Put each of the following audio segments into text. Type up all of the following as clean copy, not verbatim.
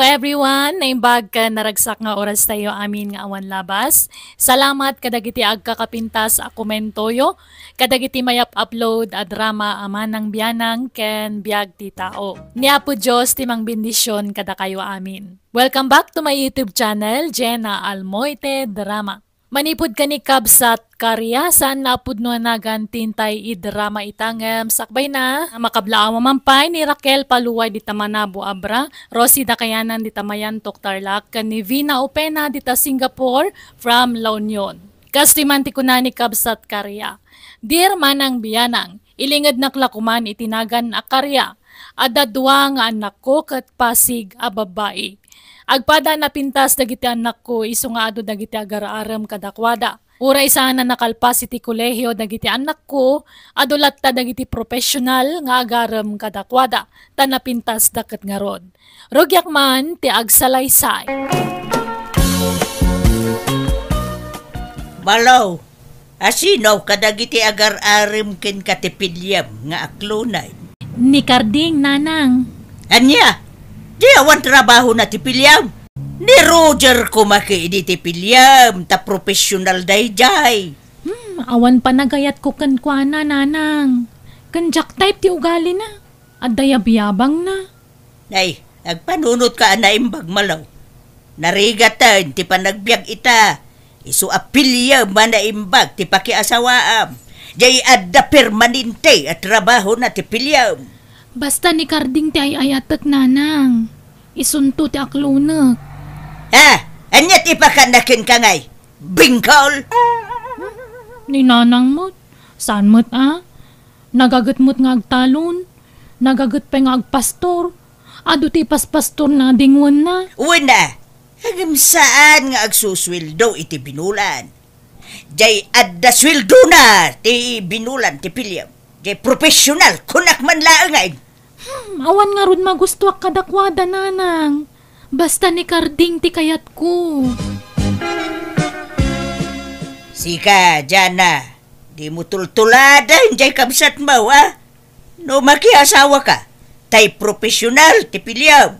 everyone, naimbag ka naragsak nga oras tayo amin nga awan labas. Salamat kadagiti agkakapintas a komentoyo, kadagiti mayap upload a drama aman ng biyanang ken biag ti tao. Niya po Diyos timang bendisyon kada kayo amin. Welcome back to my YouTube channel, Jenna Almoite Drama. Manipod ka ni Kabsat Karyasan na pudno nagan tintay i-drama itangem sakbay na makablaaw mamampay ni Raquel Paluway di Tamanabo Abra, Rosie Dakayanan di Tamayan Toktarlak, ni Vina Opena di ta Singapore from La Union. Kastimanti ko na ni Kabsat Karya. Dear manang biyanang, ilingad naklakuman itinagan a karya, adadwa nga anak ko kat Pasig a babae. Agpada na pintas dagiti anak ko iso nga ado dagiti agararam kadakwada. Uray sana nakalpas iti kolehyo dagiti anak ko adulat ta dagiti professional nga agaram kadakwada ta napintas daket nga rod. Rogyak man ti agsalaysay. Malaw, asinaw kadagiti agar-aram ken katipilyam nga aklunay. Ni Karding nanang. Anya? Di awan trabaho na tipilyam. Ni Roger kumaki di tipilyam, ta professional dayjay. Awan pa nagayat ko kan kuana nanang. Kanjak type ti ugali na. At dayabiyabang na. Ay, agpanunot ka na imbag malaw. Narigatan ti panagbiag ita. Isu apilyam man na imbag ti pakiasawaam. Jay adda permanente at trabaho na tipilyam. Basta ni Karding ti ayatek nanang. Isunto ti aklunek. Ha? Anyat ipakanakin ka ngay? Bingkol? Ni nanang mo't. Saan mo't Nagagat mo't nga agtalon. Nagagat pa nga agpastor. Ado ti paspastor na dingwan na. Una, hagam saan nga agsuswildo iti binulan. Jay adda swildo na ti binulan ti pilyam. Jay professional kunak man laangay. Awan nga ron magusto ak kadakwada nanang. Basta ni Karding ti kayat ko. Sika, Jana. Di mo tultuladan jay kabsat mo, ha? No makiasawa ka. Tay professional ti pilyam.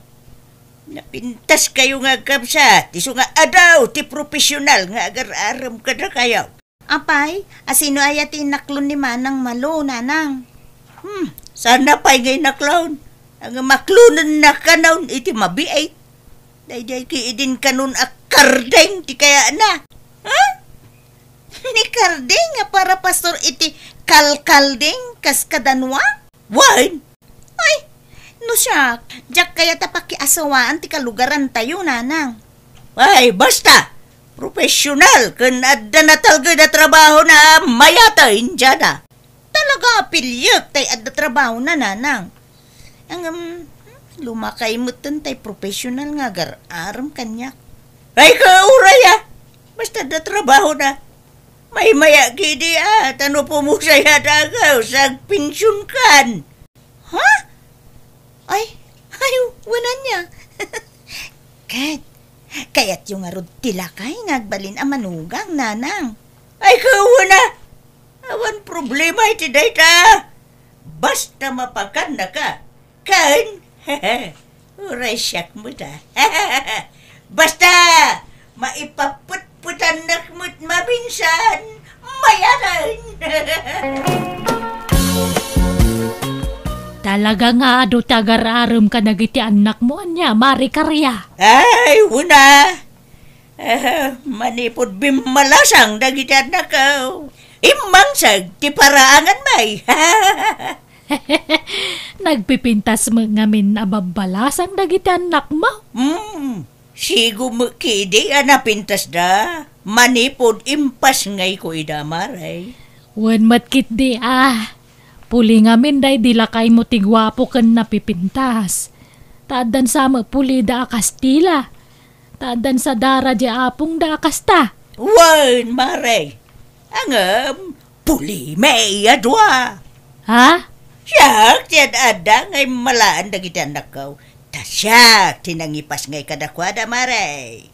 Napintas kayo nga kabsat. Iso nga adaw ti professional nga agar-aram ka na kayo. Apay, asino ayat inaklon ni manang malo, nanang? Sana pa'y ngay naklawn. Ang maklunan na kanawn iti mabiay. Dayjay ki idin kanon a Karding ti kaya na. Ha? Ni Karding nga para pastor iti kalkalding kas kadanwa? Wine? Ay, no siya, jak kaya tapakiasawaan ti kalugaran tayo, nanang. Ay, basta. Professional. Kun adda na talga na trabaho na mayata indyana. Talaga pilyag tay adda trabaho na, nanang. Ang lumakay mo tay professional nga agar-aram kanyak. Ay kauray basta da trabaho na. May maya gidi tano po mo saya dagaw sa pensyon kan. Ha? Ay, wala niya. Kaya't yung arod tilakay ngagbalin ang manugang, nanang. Ay kauna. Awan problema iti dayta. Basta mapakan na ka. Kan? Uray siyak mo ta. Basta maipaputputan na mo't mabinsan. Mayaran. Talaga nga ado tagar-aram ka nagiti anak mo anya, Mari Karya. Ay, una. Manipod bimalasang dagiti anak ko. Imangsag, ti paraangan may. Nagpipintas mo ngamin ababalasang dagiti anak mo. Sigo mo kidi napintas da. Manipod impas ngay ko idamaray. Wan matkit di Puli ngamin day dilakay mo tigwapo kan napipintas. Taadan sa puli da Kastila. Taadan sa dara di apong da Kasta. Wan, maray. Angam, puli may adwa. Ha? Siyak, tiyan ada ngay malaan dagiti anak ko. Tasyak, tinangipas ngay kadakwada, maray.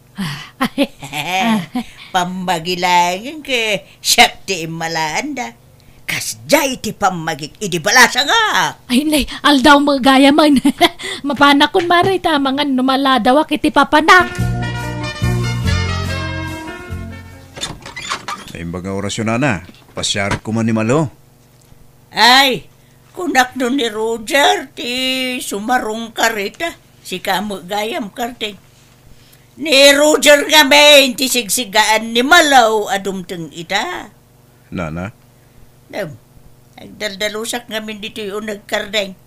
Pamagilangan ke siyak ti malaan da. Kasjay ti pamagik idibalasa nga. Ay, nay, aldaw magaya man. Mapanak kun marita, mga numaladaw kiti papanak. Ay mga orasyon na, pasyar ko man ni Malo. Ay, kunak no ni Roger, ti sumarong karita. Si kamo gayam karting. Ni Roger nga may ti sigsigaan ni Malaw adumteng ita. Nana, Nagdaldalusak ngamin dito yung nagkardeng.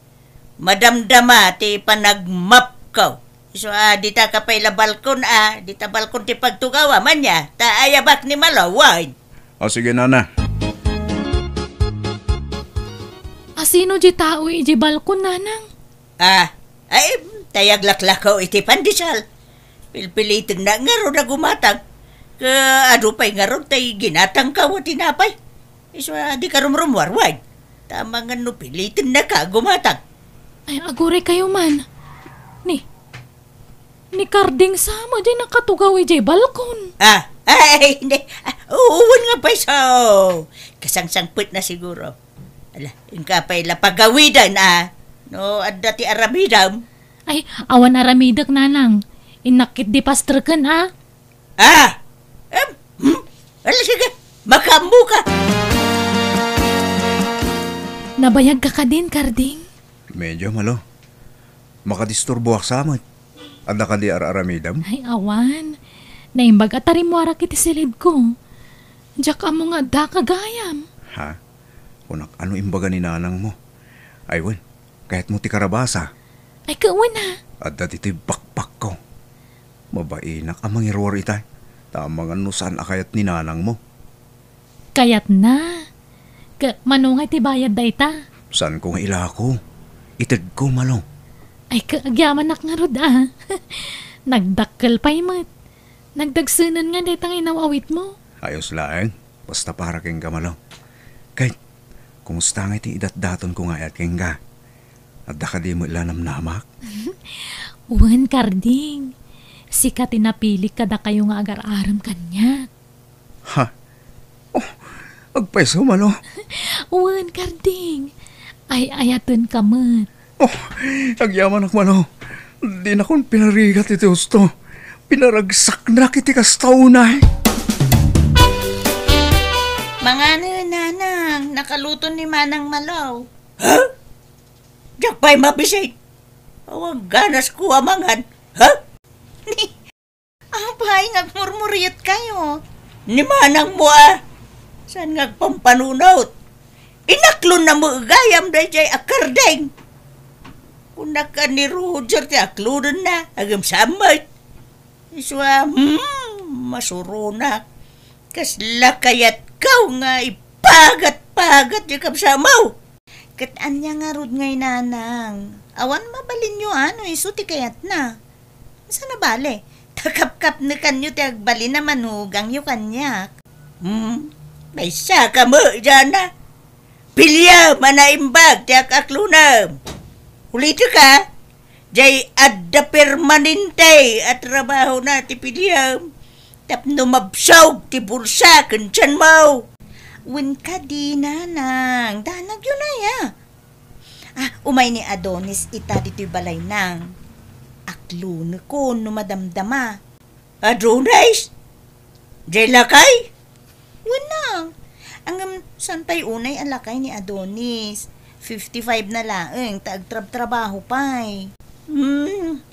Madamdama ti panagmap ko. So, dita ka pa'y la balkon, dita balkon ti pagtugawa man niya. Ta ayabak ni Malaway. o sige Nana. Asino di tao iji balkon, nanang? Ay, tayaglaklakaw iti pandisal. Pilpilitin na nga ro na gumatag. Ado pa'y nga ro tay ginatang ka o tinapay. So, di ka rumrumwarwag. Tama nga no, pilitin na ka gumatag. Ay, agure kayo man. Ni Karding sama di nakatugaw iji balkon. Ay, hindi. Uwan nga pa so. Kasangsangpit na siguro. Ala, ingka pa'y lapagawidan, no, at dati aramidam. Ay, awan aramidak, nanang. Inakit di pastor kan, Ala, sige, makambo ka. Nabayag ka din, Karding. Medyo Malo. Makadisturbo ak samot. Ada ka di araramidam? Ay, awan. Naimbag at mo arak iti silid ko. Diyak mo nga da kagayam. Ha? Kunak ano imbaga ni nanang mo? Aywan, kahit mo ti karabasa. Ay, kawan na. At dati ti bakpak ko. Mabainak ang mangirwar itay. Tamang ano saan akayat ni nanang mo. Kayat na. Manungay ti bayad da ita. Saan ko nga ila ko? Itad ko Malo. Ay, kaagyaman nak nga rod, Nagdakkel pa'y mat. Nagdagsunan nga detang inawawit mo. Ayos laeng. Basta para keng ka Malo. Kahit, kumusta nga iti idat-daton ko nga at keng ka. At da ka di mo ilanam namak. Uwan, Karding. Sika tinapili kada kayo nga agar-aram kanya. Ha? Oh, agpaiso Malo. Uwan, Karding. Ay, ayatun ka mat. Oh, agyaman ak Malo. Di na kong pinarigat iti gusto. Pinaragsak na kiti kastaunay. Mga nanang, nakaluto ni Manang Malaw. Diyak pa'y mabisay. Awang ganas ko amangan. Abay, nagmurmuryot kayo. Ni manang mo, saan ngagpampanunot? Inaklon na mo gayam da jay akardeng. Kuna ka ni Roger ti aklunan na, agam samay. Iswa, masurunak. Kasla kayat kau nga ipagat-pagat di kapsamaw. Kataan niya nga rod ngay nanang. Awan mabalin nyo iso ti kayat na. Saan na bale? Takap-kap na kanyo ti agbali na manugang yu kanyak. May saka mo dyan na. Pilya manaimbag ti akaklunam. Ulito ka, jay adda permanente at trabaho na ti pilyam. Tapno mabsawg ti bulsa kansan mo. Win ka di nanang. Danag yun na ya. Umay ni Adonis ita dito'y balay nang. Akluna ko no madamdama. Adonis? Jay lakay? Win na. Ang santay unay alakay ni Adonis. 55 na laeng, taagtrab-trabaho pa'y.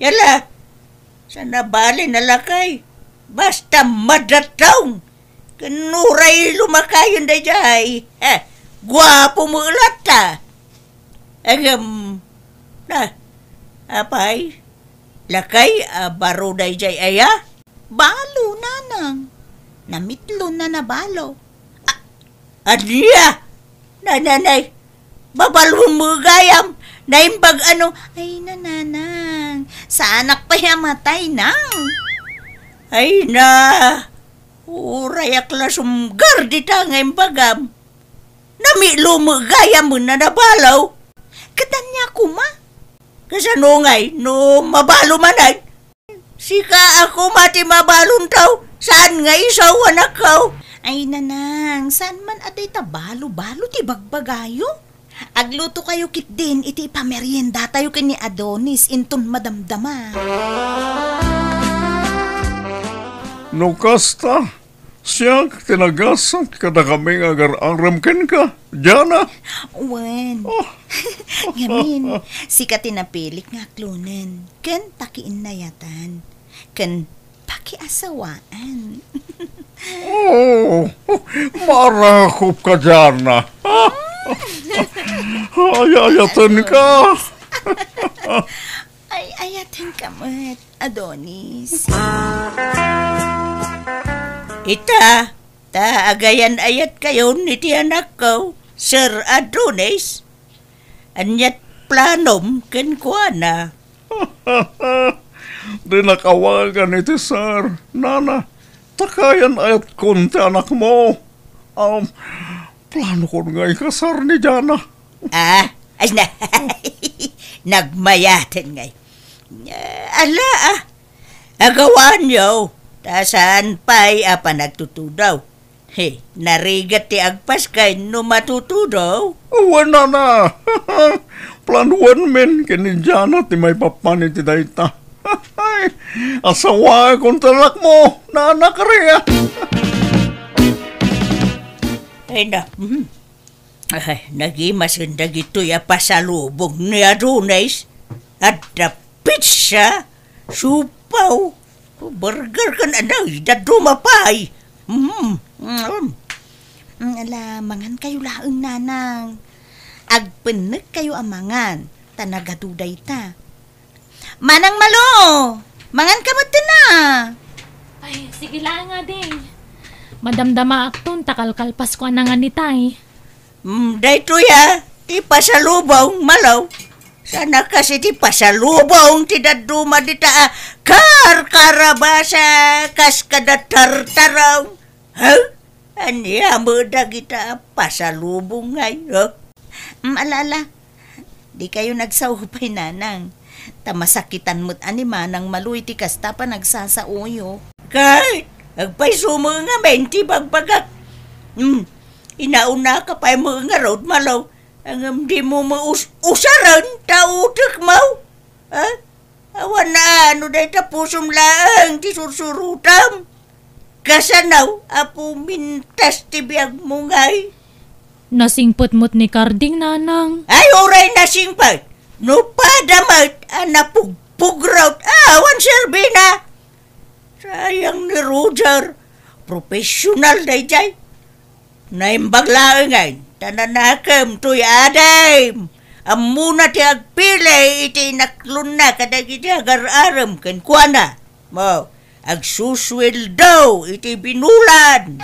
Yala. Sana bali na lakay. Basta madatong. Kanuray lumakayon da jay. Gwapo mo lata. Agam, apay, lakay, baro da jay aya? Balo, nanang. Namitlo na nabalo. Adya! Nanay, babalong mo gayam. Naimbag ano? Ay, nananang. Sa anak pa yamatay nang. Ay na, urayak la sumgar di tangay bagam. Namilo mo gayam mo na nabalaw. Katanya ko ma. Kasanungay, no mabalo manay. Sika ako mati mabalon tao. Saan nga isaw anak ko? Ay nanang, saan man aday ta balo-balo ti bagbagayo? Agluto kayo kit din, iti ipamerienda tayo kini Adonis, inton madamdama. No kasta, siya tinagasan kada kaming agar-aram ken ka, Jana. Wen, ngamin, sikat tinapilik nga klunen, ken pakiinayatan, ken pakiasawaan. Oh, marakop ka, Jana. Ayayatan ka. Ay, ayatin ka mo't, Adonis. Ita, agayan ayat kayo ni ti anak ko, Sir Adonis. Anyat planom ken kuana. Di nakawagan iti sir, nana. Takayan ayat kunti anak mo. Plano ko nga ikasar ni Jana. Ay na, nagmayaten ngay. Ala, agawan yo. Tasaan pa'y apa nagtutudaw. He, narigat ti agpas kay no matutudaw. Wala na. Planuan men kini Jana ti may papani ti dayta. Asawa kong talak mo, naanak rin. Ay na, ay, nagimasin na gito ya pasalubong ni Adonis. At da pizza, supaw, burger kan anay, dadumapay. Ala, mangan kayo laang nanang. Agpeneg kayo amangan, tanagaduday ta. Manang Malo, mangan ka mo na. Ay, sige lang nga din. Madamdama akton, takalkalpas ko na nga nitay. Dahito ya, ti pasalubong malaw. Sana kasi ti pasalubong ti daduma di ta karkarabasa kas kada tartaraw. Ha? Anya mo da kita pasalubong ngayon. Ala, di kayo nagsahupay nanang. Tamasakitan mo't anima nang maluy ti kasta pa nagsasauyo. Kahit, agpay sumo nga menti bagbagat. Inauna ka pa'y mga road malaw. Ang di mo usaran, tautik mo. Ha? Awan na ano dahi tapusum lang, ti sursurutam. Kasanaw, apo mintas ti biyag mo ngay. Nasingpot mo't ni Karding, nanang. Ay, oray na singpat. No padamat, napugpugraut. Awan Serbina. Sayang ni Roger. Professional day jay. Naimbaglaan ngay. Tananakam to'y aday. Amuna ti agpili iti naklun na kadag iti agar-aram kan kuana. Mo, agsuswil daw iti binulan.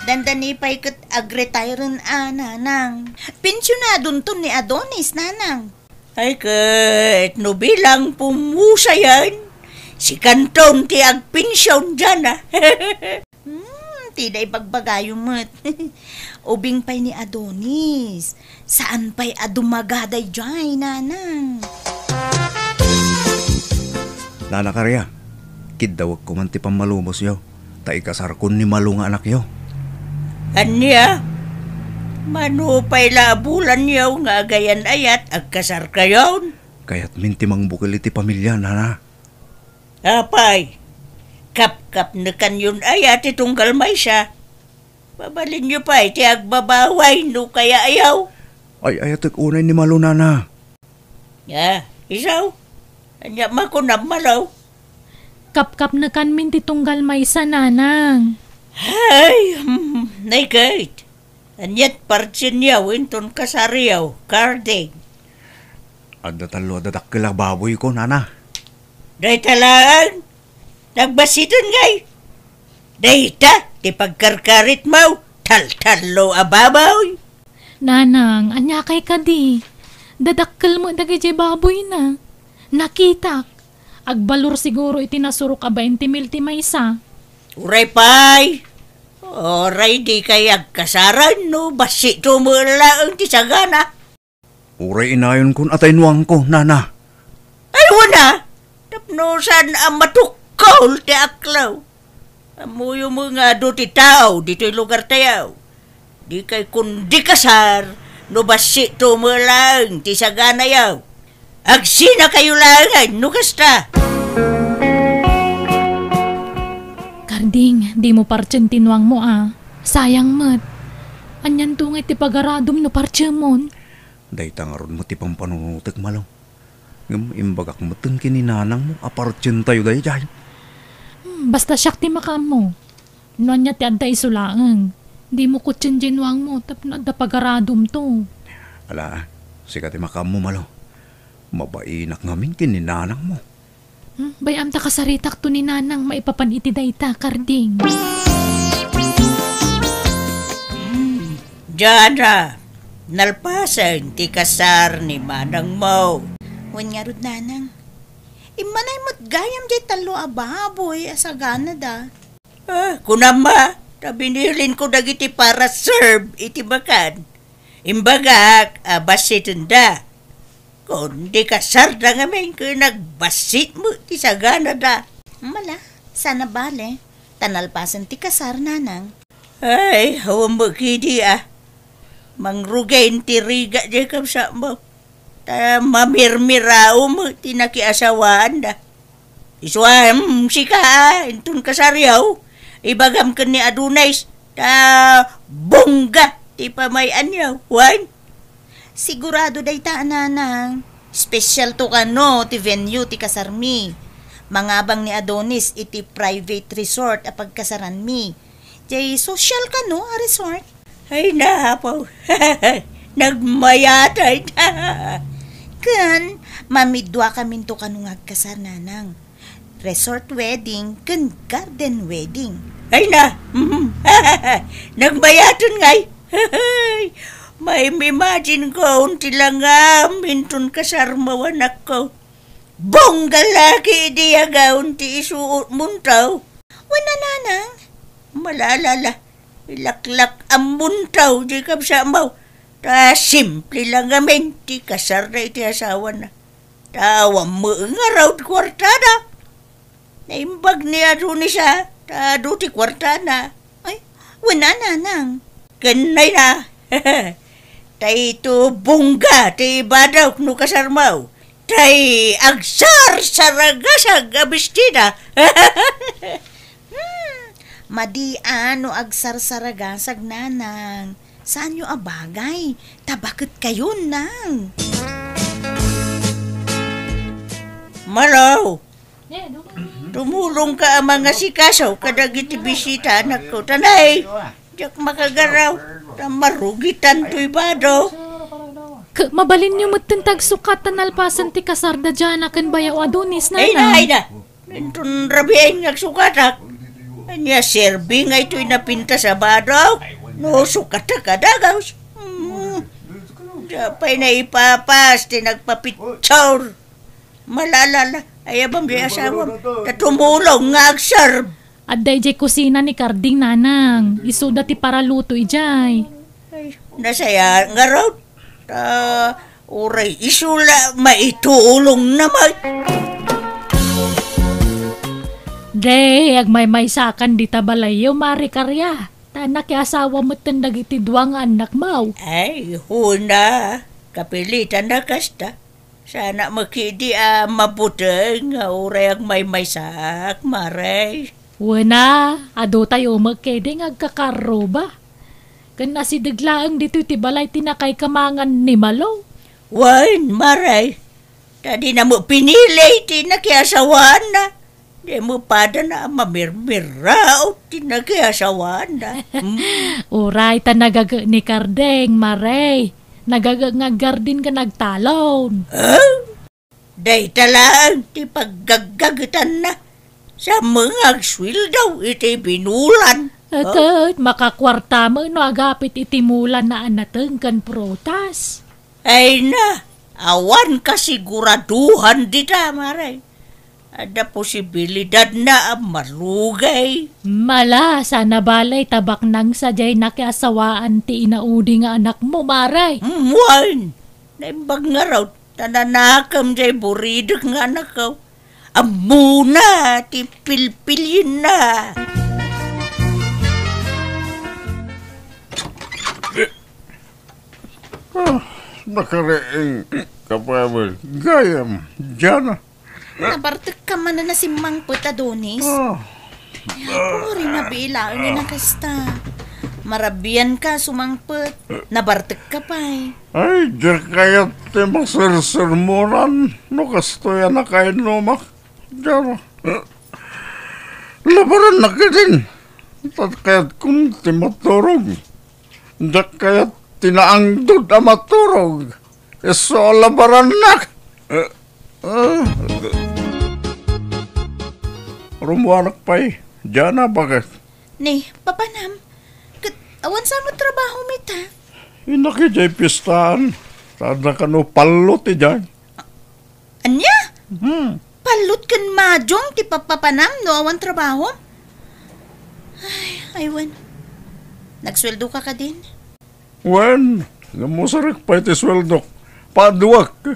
Dandani pa ikot ag-retire nanang. Pensyonadon to ni Adonis, nanang. Ay kat, no bilang pumusa yan. Si Kanton ti agpinsyon dyan Tiday pagbagayo mo't. Ubing pa'y ni Adonis. Saan pa'y adumagaday dyan, nanang? Nana karya, kidawag ko man ti pamalumos yaw. Ta ikasar kun ni Malu nga anak yaw. Anya, manupay labulan yaw nga gayan ayat agkasar kayon. Kaya't mintimang bukil iti pamilya, nana. Apay, kap-kap na kanyon ayat itunggal may siya. Babalin niyo pa iti agbabaway no kaya ayaw. Ay ayatek unay ni Malu, nana. Isaw. Anya makunam malaw. Kap-kap na kanmin titunggal may sa nanang. Ay, naikait. Anyat partsin yaw inton kasariyaw, karding. Adda talo adadakil baboy ko, nana. Day talaan, nagbasiton ngay. Day ta, ti pagkarkarit mo, tal-talo ababaw. Nanang, anya kay kadi. Dadakkel mo dagiti baboy na. Nakitak. Agbalor siguro iti nasuro ka 20 mil ti maysa. Uray pay. Oray di kay agkasaran no, basi tumula ang tisagana. Uray inayon kun atay nuang ko, nana. Ay wala, tapnosan ang matukol ti aklaw. Amuyo mo nga do ti tao, dito'y lugar tayo. Di kay kundi kasar, no basi to mo lang, ti sagana yaw. Agsina kayo lang, no kasta. Karding, di mo parchen tinwang mo Sayang mat. Anyan tungay ti pagaradom no parche mon. Day tangaron mo ti pampanunutek malaw. Ngam imbagak mo tun kininanang mo, apartyan tayo day jay. Basta siyak ti makam mo. Noan niya ti anta isulaang. Di mo kutsin jinwang mo, tapno da pagaradom to. Ala, sikat ti makam mo malaw. Mabainak ngamin kininanang mo. Bayam ta kasaritak to ni nanang maipapaniti dayta, Karding. Jana, nalpasan ti kasar ni manang mo. Wan nga rod nanang. Imanay mo't gayam jay talo ababoy asagana da. Kunama, tabinilin ko dagiti para serve iti bakan. Imbagak, basit da. Kung di kasar da ngamin ko nagbasit mo ti sagana da. Mala, sana bale. Tanalpasan ti kasar nanang. Ay, hawang mo kidi Mangrugain ti riga di kapsa mo. Mamirmirao mo tinakiasawaan da. Iswam sika intun kasaryaw. Ibagam ka ni Adunais bongga ti pamayan yaw. Wan? Sigurado day ta nanang. Special to kano ti venue ti kasarmi. Mangabang ni Adonis iti private resort apag kasaran mi. Jay social kano a resort. Ay nahapaw. Nagmayatay na. Kan, mamidwa kami to kanong agkasar nanang. Resort wedding, kan garden wedding. Ay na. Nagmayaton ngay. May imagine ko unti lang mintun kasarmawanak ko. Bongga laki diyaga unti isuot muntaw. Wana nanang? Malalala. Ilaklak ang muntaw di kapsamaw. Simple lang gamin, ti kasar na iti asawa na. Tawang mo nga raw ti kwartada. Naimbag ni Adonis tado ti kwartada. Ay, wana nanang. Ganay na. Tay ito bungga, ti badaw no kasarmaw. Tay agsar saragasag abistida. Madi ano agsar-saragasag nanang. Saan nyo abagay? Tabakit kayo nang. Malaw. Tumulong ka ang mga sikasaw kadagiti bisita anak ko. Tanay, diyak makagaraw. Marugitan to'y bado. Mabalin nyo matintag sukatan alpasan ti kasarda dyan akan bayaw Adonis Ay nanang. na. Intun rabiain ngagsukatak. Anya serving ay to'y napinta sa badaw. No, sukata ka dagaws. Japay na ipapas, tinagpapitsor. Malalala, ayabam di asawam. Tatumulong nga agsarb. At dayjay kusina ni Karding nanang. Isuda ti para luto ijay. Nasaya nga raw. Uray, isula, maitulong naman. Day, agmay-may sakan di tabalayo, mari karya. Tanak asawa mo tandag iti duwang anak mo. Ay, huna. Kapilitan na kasta. Sana makidi mabuti nga uray ang may sak, maray. Wana, ado tayo magkede nga agkakaro ba? Kan nasidaglaang dito iti balay tinakay kamangan ni Malo. Wan, maray. Tadi na mo pinili, tinakiasawan na. Di mo pada na mamirmira o tinakiasawan na. Uray, ta nagaga ni Kardeng, maray. Nagaga nga gardin ka nagtalon. Day talaan, ti paggagagitan na. Sa mga agswil daw, iti binulan. Agad, makakwarta mo no agapit itimulan na anateng kan protas. Ay na, awan kasiguraduhan dita, maray. Ada posibilidad na marugay. Mala, sana balay tabak nang sadyay nakiasawaan ti inaudi nga anak mo, maray. Wan, naimbag nga raw, tananakam jay buridak nga anak ko. Amuna, ti pilpilin na. Nakareeng kapawal. Gayam, Jana. Nabartek ka man na si Mangput, Adonis. Puri na bilaan niya na kasta. Marabiyan ka, sumangput. Nabartek ka pa eh. Ay, di kaya ti masirsermoran. No kastoya na kayo numak. Jana. Labaran na ka din. Tat kaya't kung ti maturog. Di kaya't tinaangdod na maturog. Iso labaran na. Rumuanak pa eh. Jana, bakit? Ni, papanam. Awan sa mo trabaho, mita. Inaki jay pistahan. Sada ka no palot eh dyan. Anya? Palot kan majong ti papapanam no awan trabaho? Ay, aywan. Nagsweldo ka din? Wen, namusarik pa iti sweldo. Paduwak.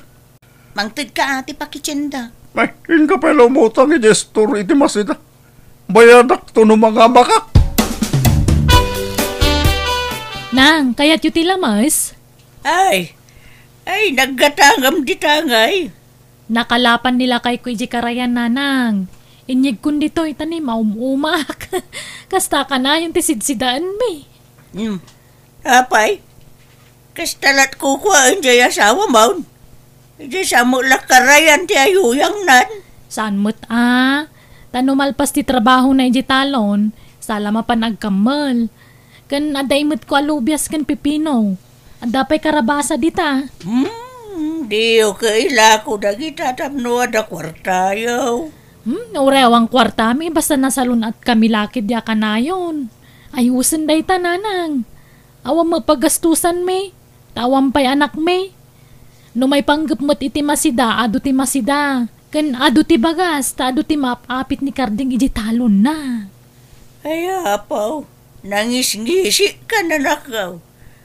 Mangtid ka ati pakitsenda. Ay, inka pa lumutang i gestor iti masita. Bayadak to no mga bakak. Nang, kaya't yu tilamas? Ay, naggatangam di tangay. Nakalapan nila kay Kuya Karayan, nanang. Inyig kun dito, itani, maumak. Kasta ka na yung tisidsidaan, me. Apay, kastalat ko ang jay asawa maun. Jay sa mo lakarayan ti ayuyang nan. Saan mo't tanumalpas ti trabaho na ijitalon, sala mapanagkamal. Kan aday mo't ko alubias kan pipino. Adapay karabasa dita. Di kaila ko dagita tapno ada kwartayaw. Urewang kwarta mi, basta nasalun at kami lakid ya kanayon. Ayusin day tananang. Awam mapagastusan mi, tawam pa'y anak mi. No may panggap mo't iti masida, adu ti masida. Kan adu ti bagas, ta adu ti mapapit ni Karding ijitalon na. Ay apaw, nangis-ngisi ka na nakaw.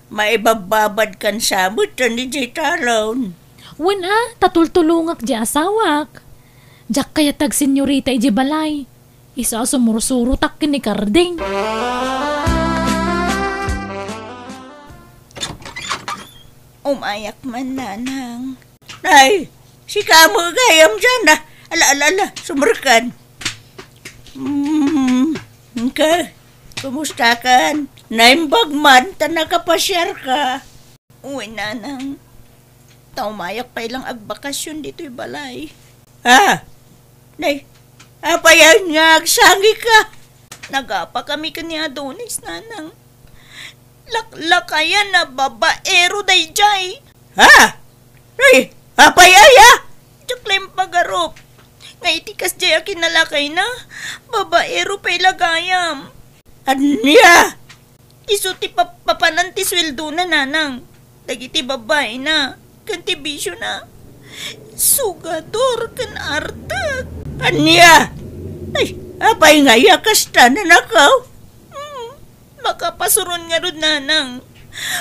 Maibababad kan samot ni jay talon. Wen tatultulungak di asawak. Jak kaya tag senyorita iji balay. Isa sumurusuro tak ni Karding. Umayak man, nanang. Nay, si kamo gayam dyan na. Ala, sumerkan. Kumusta kan? Naimbag man, ta nakapasyar ka. Uy, nanang. Umayak pa ilang agbakasyon dito'y balay. Nay, apayan nga agsangi ka. Nagapa kami ka ni Adonis, nanang. Laklakayan na babaero day jay. Nay, apayaya? Tsuklem pagarop. Nga itikas jay akinalakay na. Babaero pa'y lagayam. Anya? Iso ti papananti sweldo na, nanang. Dagiti babae na. Kantibisyo na. Sugador kan artag. Anya? Ay, apay nga yakasta na nakaw. Makapasuron nga ron, nanang.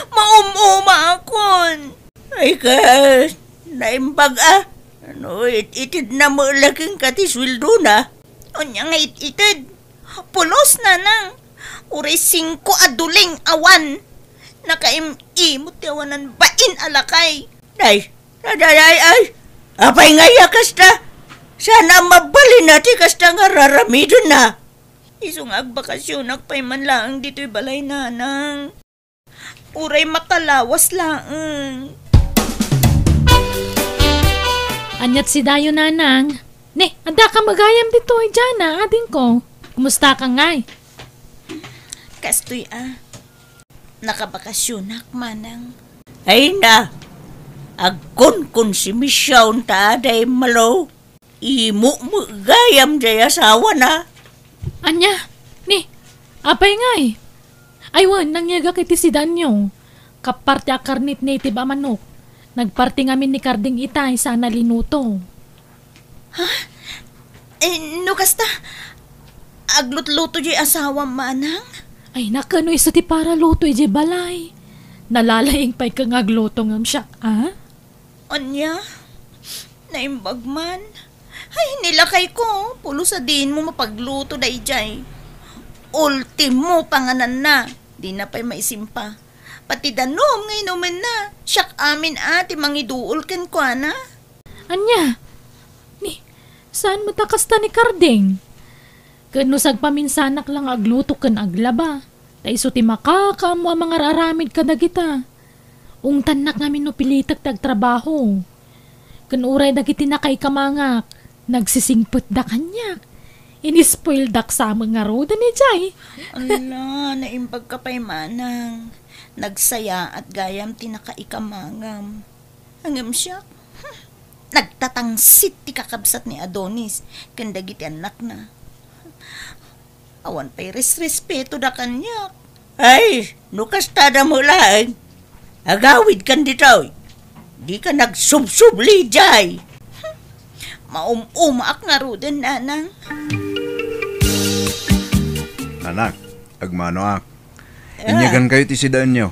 Maumuma akon. Ay ka, naimbag itid na mo laking katiswildo na. Onya nga itid. Pulos, nanang. Uray 5 aduling awan. Nakaimimot yawanan bain alakay. Ay, apay nga yakasta. Sana mabalin natin kasta nga raramidon na. Isong agbakasyon akpay man lang dito'y balay, nanang. Uray makalawas lang. Anyat si Dayo, nanang. Ne, anda ka magayam dito, Jana, ading ko. Kumusta ka ngay? Kastoy nakabakasyon manang. Ay na, agkon si Misyaw ta aday malaw. Imo mo gayam jay asawa na. Anya, ni, apay ngay. Aywan, nangyaga kiti si Danyo. Kaparte akarnit native amanok. Nagparti ngamin ni Karding itay sa nalinuto. No kasta, aglutluto jay asawa manang? Ay nakano isa ti para luto ije balay. Nalalaing pa'y kang agluto ngam siya, Anya, naimbag man. Ay, nilakay ko. Pulo sa din mo mapagluto da ijay. Ultimo panganan na. Di na pa'y maisimpa. Pati danom nga inuman na. Siyak amin ati mangiduol kan kwa na. Anya, ni, saan mo takasta ni Kardeng? Kanusag paminsanak lang agluto kan aglaba. Ta iso ti makakaamo ang mga raramid ka dagita. Ungtan nak namin no pilitag tagtrabaho. Kan uray dagiti na kay kamangak. Nagsisingput da kanyak. Inispoil dak sa mga roda ni Jay. Ala, naimbag ka pa'y manang. Nagsaya at gayam tinakaikamangam. Hangam siya. Nagtatangsit ti kakabsat ni Adonis. Kandagiti anak na. Awan pa'y respeto da kanyak. Ay, nukas tada mo lang. Agawid kan dito. Di ka nagsubsubli, Jay. Umaak nga roden, nanang. Anak, agmano ak. Inyagan kayo ti sidaan nyo.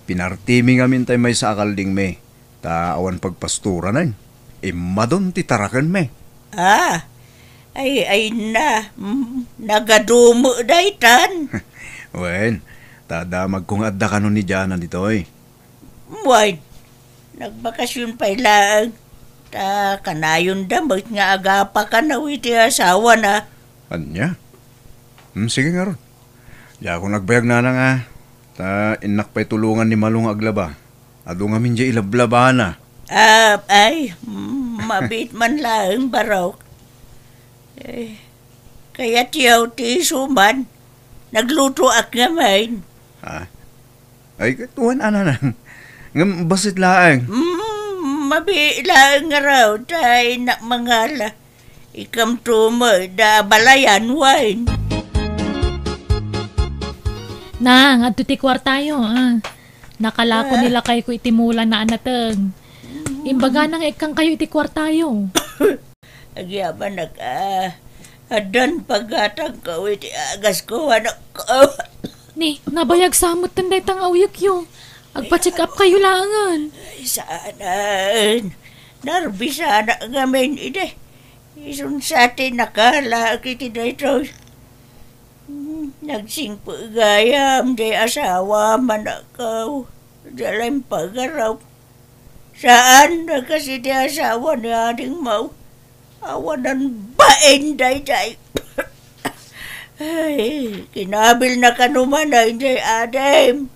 Pinartimi ngamin tayo may sa akalding me. Ta awan pagpastura na. Imadon ti tarakan me. Ay na. Nagadumo daytan. Wen, tadamag kong adda ka nun ni Jana dito eh. Buwan, nagbakasyon pa ilang. Ta kanayon damot nga agapa ka na witi asawa na. Anya? Sige nga ron. Di ako nagbayag na nga. Ta inak pa'y tulungan ni Malong aglaba. Ado nga min di ilablaba na. Mabit man lang baraw. Kaya tiyaw ti suman. Nagluto ak nga main. Ay, tuwan ana na. Nga basit laang. Mabilang nga raw tay na mangala. Ikam tumo da balayan wine. Nang, adto ti kwartayo. Nakalako nila kay ko itimulan na anatag. Imbaga nang ikang kayo iti kwartayo. Agyaman adan pagatang ko iti agas ko anak ko. Ni, nabayag samot tanday tang awyok yo. Agpa-check up kayo langan. Saan? Narbisa na ngamin ide. Isun sa atin nakala kiti na ito. Nagsingpo gayam di asawa manakaw. Dalam pagaraw. Saan na kasi di asawa ni ading mau? Awanan bain day. Ay, kinabil na kanuman na hindi adem.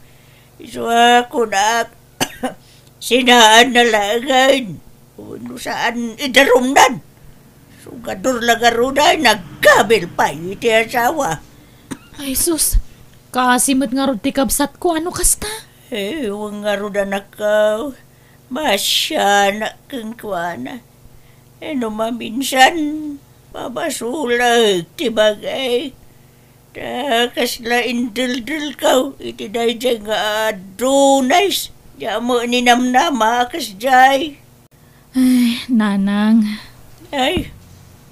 So ako na sinaan na lagan. Ano saan idarumnan. Sugador lagaruday nagkabil pa iti asawa. Ay sus, kasimot nga rod ti kabsat ko. Ano kasta? Huwag nga ruda na ka. Masya na kang kuwana. Ano maminsan, mabasulag ti bagay. Kasla indil-dil ka, iti day nga adunais. Diya mo ninamnama kas jay. Ay, nanang. Ay,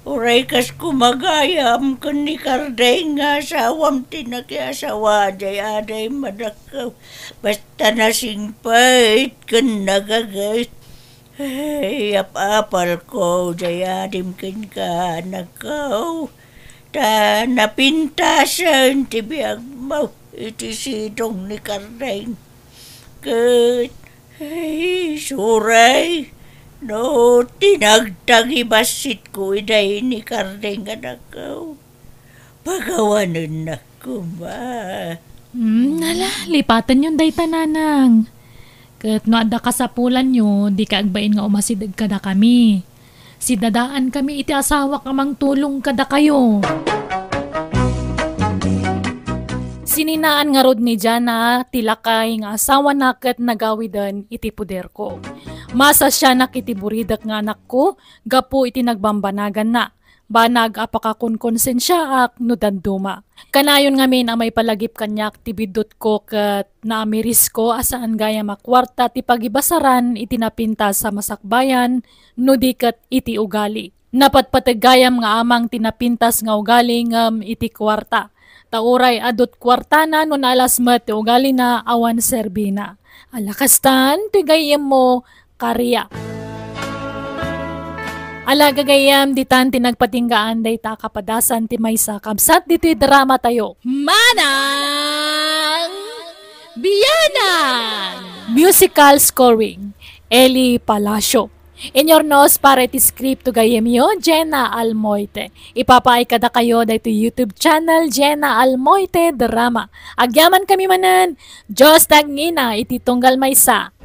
uray kas kumagayam kan ni Kardeng nga asawam tinakiasawa jay aday madakaw. Basta nasingpait kan nagagay. Ay, apapal ko jay adim kan ka nakaw. Ta napintasan ti biyag mo iti sidong ni Kardeng. Kat, ay, suray, no, tinagtagibasit ko iday ni Kardeng anakaw. Pagawanan na ko ba? Nala, lipatan yun day tananang. Kat no adda kasapulan nyo, di ka agbain nga umasidag kada kami. Si dadaan kami iti asawa kamang tulong kada kayo. Sininaan nga rod ni Jana, tilakay nga asawa na kat nagawidan iti puder ko. Masa siya nakiti buridak nga anak ko, gapo iti nagbambanagan na. Banag apakakonkonsensya ak no danduma. Kanayon ngamin may palagip kanyak tibidot ko kat naamiris ko asaan gaya makwarta ti pagibasaran iti napinta sa masakbayan no dikat iti ugali. Napatpategayam nga amang tinapintas nga ugali ngam iti kwarta. Tauray adot kwarta na no nalasmat ti ugali na awan serbina. Alakastan tigayem mo karya. Alagagayam ditan tinagpatinggaan day ta kapadasan ti maysa kabsat dito'y drama tayo. Manang Biyana! Musical scoring, Eli Palacio. In your nose para iti script to gayem yo, Jenna Almoite. Ipapaay kada kayo dahito YouTube channel, Jenna Almoite Drama. Agyaman kami manan, Diyos tagngina, iti tunggal maysa.